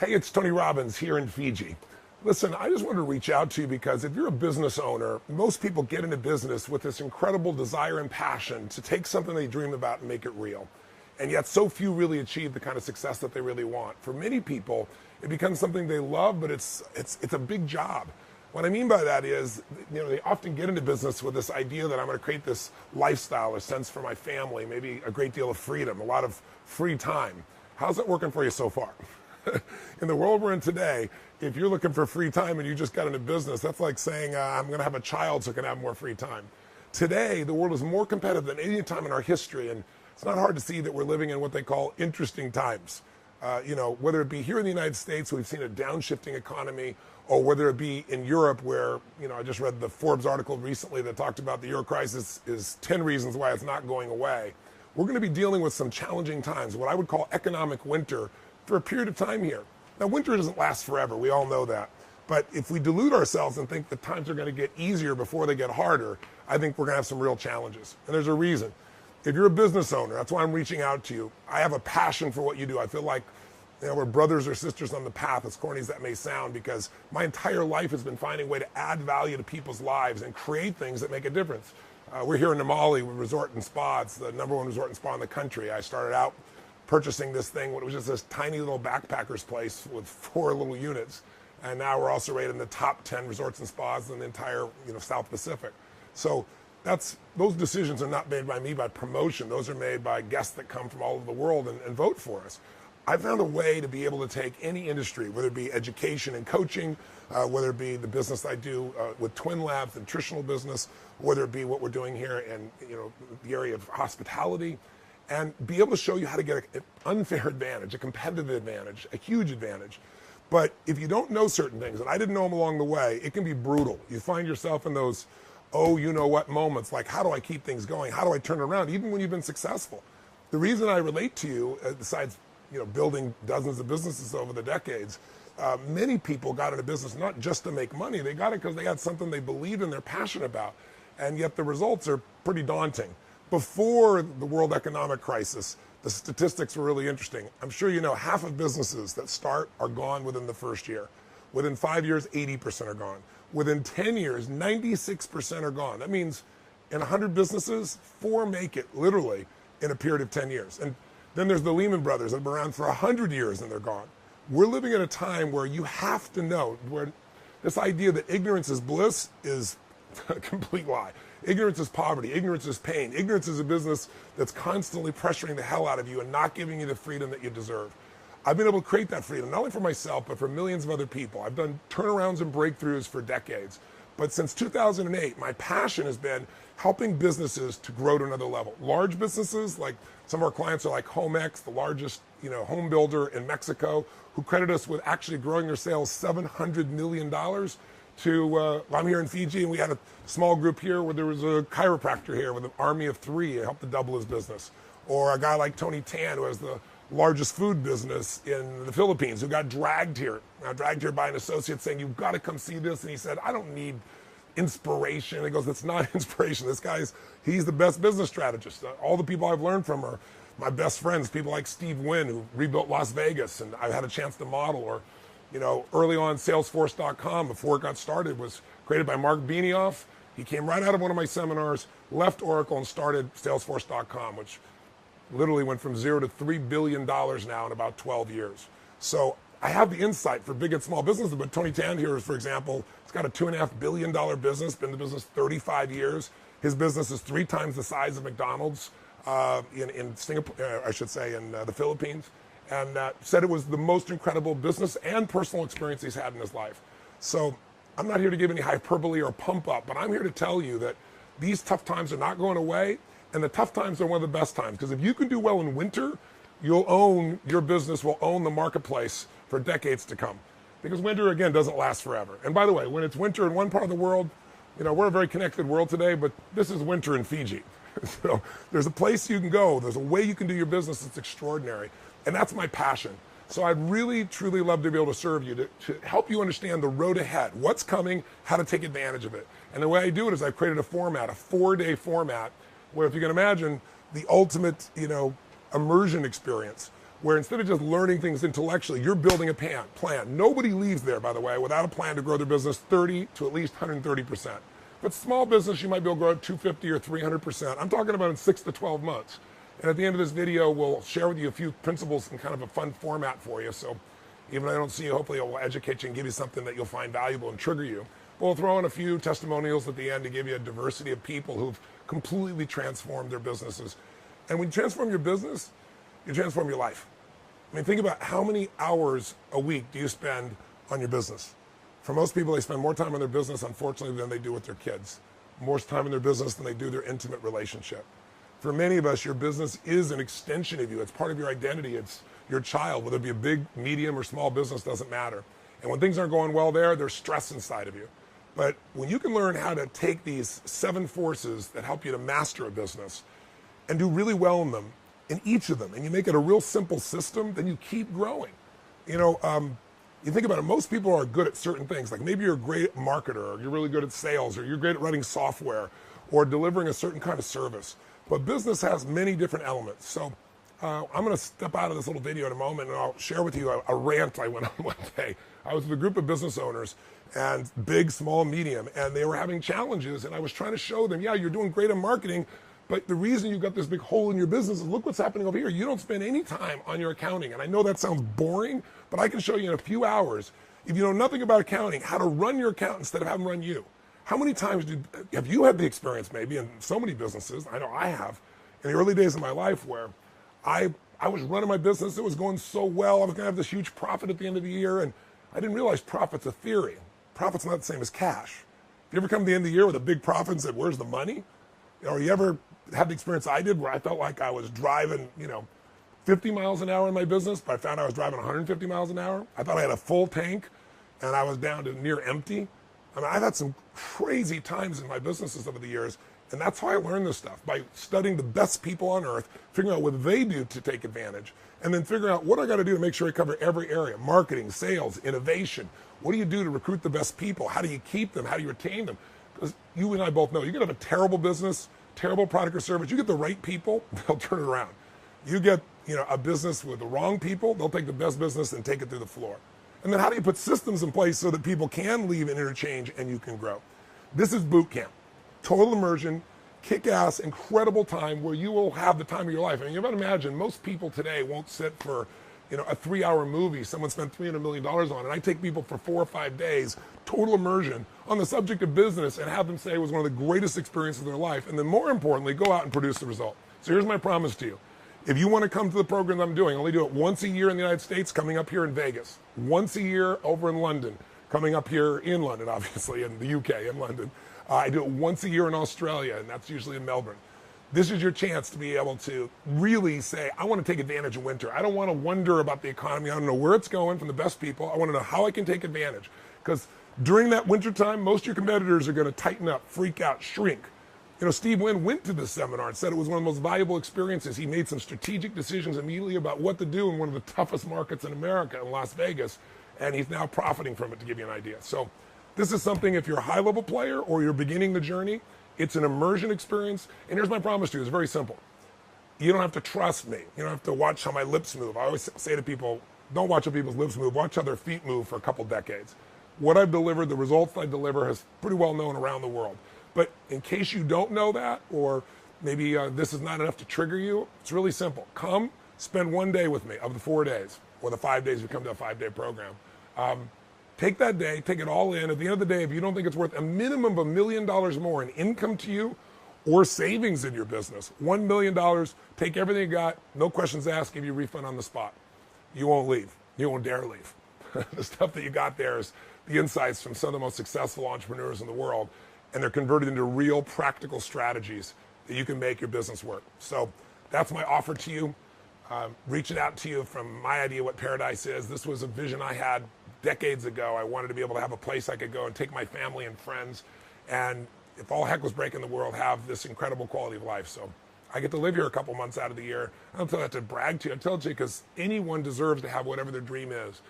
Hey, it's Tony Robbins here in Fiji. Listen, I just wanted to reach out to you because if you're a business owner, most people get into business with this incredible desire and passion to take something they dream about and make it real. And yet so few really achieve the kind of success that they really want. For many people, it becomes something they love, but it's a big job. What I mean by that is, they often get into business with this idea that I'm going to create this lifestyle, a sense for my family, maybe a great deal of freedom, a lot of free time. How's that working for you so far? In the world we're in today, if you're looking for free time and you just got into business, that's like saying, I'm going to have a child so I can have more free time. Today, the world is more competitive than any time in our history, and it's not hard to see that we're living in what they call interesting times. Whether it be here in the United States, we've seen a downshifting economy, or whether it be in Europe where, I just read the Forbes article recently that talked about the euro crisis is 10 reasons why it's not going away. We're going to be dealing with some challenging times, what I would call economic winter, for a period of time here. Now, winter doesn't last forever. We all know that. But if we delude ourselves and think that times are going to get easier before they get harder, I think we're going to have some real challenges. And there's a reason. If you're a business owner, that's why I'm reaching out to you. I have a passion for what you do. I feel like we're brothers or sisters on the path, as corny as that may sound, because my entire life has been finding a way to add value to people's lives and create things that make a difference. We're here in Namali with Resort and Spa. It's the #1 resort and spa in the country. I started out purchasing this thing when it was just this tiny little backpacker's place with 4 little units. And now we're also rated in the top 10 resorts and spas in the entire South Pacific. So those decisions are not made by me by promotion. Those are made by guests that come from all over the world and vote for us. I found a way to be able to take any industry, whether it be education and coaching, whether it be the business I do with Twin Labs, the nutritional business, whether it be what we're doing here in the area of hospitality, and be able to show you how to get an unfair advantage, a competitive advantage, a huge advantage. But if you don't know certain things, and I didn't know them along the way, it can be brutal. You find yourself in those, you-know-what moments, like how do I keep things going? How do I turn it around, even when you've been successful? The reason I relate to you, besides building dozens of businesses over the decades, many people got into business not just to make money. They got it because they had something they believed in, they're passionate about, and yet the results are pretty daunting. Before the world economic crisis, the statistics were really interesting. I'm sure you know half of businesses that start are gone within the first year. Within 5 years, 80% are gone. Within 10 years, 96% are gone. That means in 100 businesses, 4 make it literally in a period of 10 years. And then there's the Lehman Brothers that have been around for 100 years and they're gone. We're living at a time where you have to know, where this idea that ignorance is bliss is a complete lie. Ignorance is poverty. Ignorance is pain. Ignorance is a business that's constantly pressuring the hell out of you and not giving you the freedom that you deserve. I've been able to create that freedom, not only for myself, but for millions of other people. I've done turnarounds and breakthroughs for decades. But since 2008, my passion has been helping businesses to grow to another level. Large businesses, like some of our clients are like HomeX, the largest home builder in Mexico, who credit us with actually growing their sales $700 million. I'm here in Fiji, and we had a small group here where there was a chiropractor here with an army of 3 to help to double his business. Or a guy like Tony Tan, who has the largest food business in the Philippines, who got dragged here by an associate saying, you've got to come see this. And he said, I don't need inspiration. And he goes, that's not inspiration. He's the best business strategist. All the people I've learned from are my best friends, people like Steve Wynn, who rebuilt Las Vegas, and I've had a chance to model. Or early on, Salesforce.com, before it got started, was created by Mark Benioff. He came right out of one of my seminars, left Oracle, and started Salesforce.com, which literally went from 0 to $3 billion now in about 12 years. So I have the insight for big and small businesses, but Tony Tan here, for example, he's got a $2.5 billion business, been in the business 35 years. His business is 3 times the size of McDonald's in Singapore, I should say, in the Philippines. And said it was the most incredible business and personal experience he's had in his life. So I'm not here to give any hyperbole or pump up, but I'm here to tell you that these tough times are not going away, and the tough times are one of the best times. Because if you can do well in winter, your business will own the marketplace for decades to come. Because winter, again, doesn't last forever. And by the way, when it's winter in one part of the world, we're a very connected world today, but this is winter in Fiji. So there's a place you can go. There's a way you can do your business that's extraordinary. And that's my passion. So I'd really, truly love to be able to serve you, to help you understand the road ahead, what's coming, how to take advantage of it. And the way I do it is I've created a format, a 4-day format, where if you can imagine the ultimate, immersion experience, where instead of just learning things intellectually, you're building a plan. Nobody leaves there, by the way, without a plan to grow their business 30 to at least 130%. But small business, you might be able to grow at 250 or 300%. I'm talking about in 6 to 12 months. And at the end of this video, we'll share with you a few principles in kind of a fun format for you. So even if I don't see you, hopefully it will educate you and give you something that you'll find valuable and trigger you. We'll throw in a few testimonials at the end to give you a diversity of people who've completely transformed their businesses. And when you transform your business, you transform your life. I mean, think about how many hours a week do you spend on your business? For most people, they spend more time on their business, unfortunately, than they do with their kids. More time in their business than they do their intimate relationship. For many of us, your business is an extension of you. It's part of your identity. It's your child. Whether it be a big, medium, or small business, doesn't matter. And when things aren't going well there, there's stress inside of you. But when you can learn how to take these 7 forces that help you to master a business and do really well in them, in each of them, and you make it a real simple system, then you keep growing. You think about it, most people are good at certain things. Like maybe you're a great marketer, or you're really good at sales, or you're great at writing software, or delivering a certain kind of service. But business has many different elements. So I'm going to step out of this little video in a moment, and I'll share with you a rant I went on one day. I was with a group of business owners, and big, small, medium, and they were having challenges, and I was trying to show them, yeah, you're doing great in marketing, but the reason you've got this big hole in your business is look what's happening over here. You don't spend any time on your accounting. And I know that sounds boring, but I can show you in a few hours, if you know nothing about accounting, how to run your account instead of having run you. How many times have you had the experience maybe in so many businesses, I know I have, in the early days of my life where I was running my business, it was going so well, I was gonna have this huge profit at the end of the year, and I didn't realize profit's a theory. Profit's not the same as cash. If you ever come to the end of the year with a big profit and said, where's the money? Or you ever had the experience I did where I felt like I was driving, 50 miles an hour in my business, but I found I was driving 150 miles an hour. I thought I had a full tank and I was down to near empty. I mean, I've had some crazy times in my businesses over the years, and that's how I learned this stuff, by studying the best people on earth, figuring out what they do to take advantage, and then figuring out what I got to do to make sure I cover every area: marketing, sales, innovation. What do you do to recruit the best people? How do you keep them? How do you retain them? Because you and I both know you can have a terrible business, terrible product or service. You get the right people, they'll turn it around. You get a business with the wrong people, they'll take the best business and take it through the floor. And then how do you put systems in place so that people can leave and interchange and you can grow? This is boot camp. Total immersion, kick-ass, incredible time where you will have the time of your life. I mean, you got to imagine, most people today won't sit for a 3-hour movie someone spent $300 million on, and I take people for 4 or 5 days, total immersion, on the subject of business and have them say it was one of the greatest experiences of their life, and then more importantly, go out and produce the result. So here's my promise to you. If you want to come to the program I'm doing, I only do it once a year in the United States, coming up here in Vegas, once a year over in London, coming up here in London, obviously, in the UK, in London. I do it once a year in Australia, and that's usually in Melbourne. This is your chance to be able to really say, I want to take advantage of winter. I don't want to wonder about the economy. I don't know where it's going from the best people. I want to know how I can take advantage. Because during that winter time, most of your competitors are going to tighten up, freak out, shrink. Steve Wynn went to this seminar and said it was one of the most valuable experiences. He made some strategic decisions immediately about what to do in one of the toughest markets in America, in Las Vegas, and he's now profiting from it, to give you an idea. So this is something, if you're a high-level player or you're beginning the journey, it's an immersion experience. And here's my promise to you, it's very simple. You don't have to trust me. You don't have to watch how my lips move. I always say to people, don't watch how people's lips move, watch how their feet move for a couple decades. What I've delivered, the results I deliver, is pretty well known around the world. But in case you don't know that, or maybe this is not enough to trigger you, it's really simple. Come, spend 1 day with me of the 4 days, or the 5 days we come to a 5-day program. Take that day, take it all in. At the end of the day, if you don't think it's worth a minimum of $1 million more in income to you or savings in your business, $1 million, take everything you got, no questions asked, give you a refund on the spot. You won't leave. You won't dare leave. The stuff that you got there is the insights from some of the most successful entrepreneurs in the world, and they're converted into real practical strategies that you can make your business work. So that's my offer to you. Reaching out to you from my idea what paradise is. This was a vision I had decades ago. I wanted to be able to have a place I could go and take my family and friends, and if all heck was breaking the world, have this incredible quality of life. So I get to live here a couple months out of the year. I don't tell that to brag to you. I tell it to you because anyone deserves to have whatever their dream is.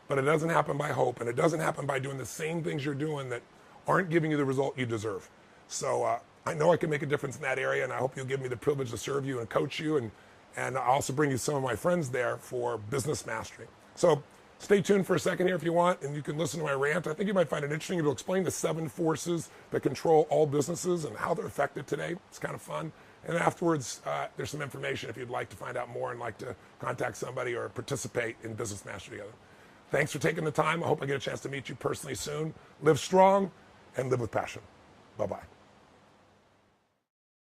But it doesn't happen by hope, and it doesn't happen by doing the same things you're doing that aren't giving you the result you deserve. So I know I can make a difference in that area, and I hope you'll give me the privilege to serve you and coach you and And I'll also bring you some of my friends there for business mastery. So stay tuned for a second here if you want, and you can listen to my rant. I think you might find it interesting. It'll explain the 7 forces that control all businesses and how they're affected today. It's kind of fun. And afterwards, there's some information if you'd like to find out more and like to contact somebody or participate in business mastery together. Thanks for taking the time. I hope I get a chance to meet you personally soon. Live strong and live with passion. Bye-bye.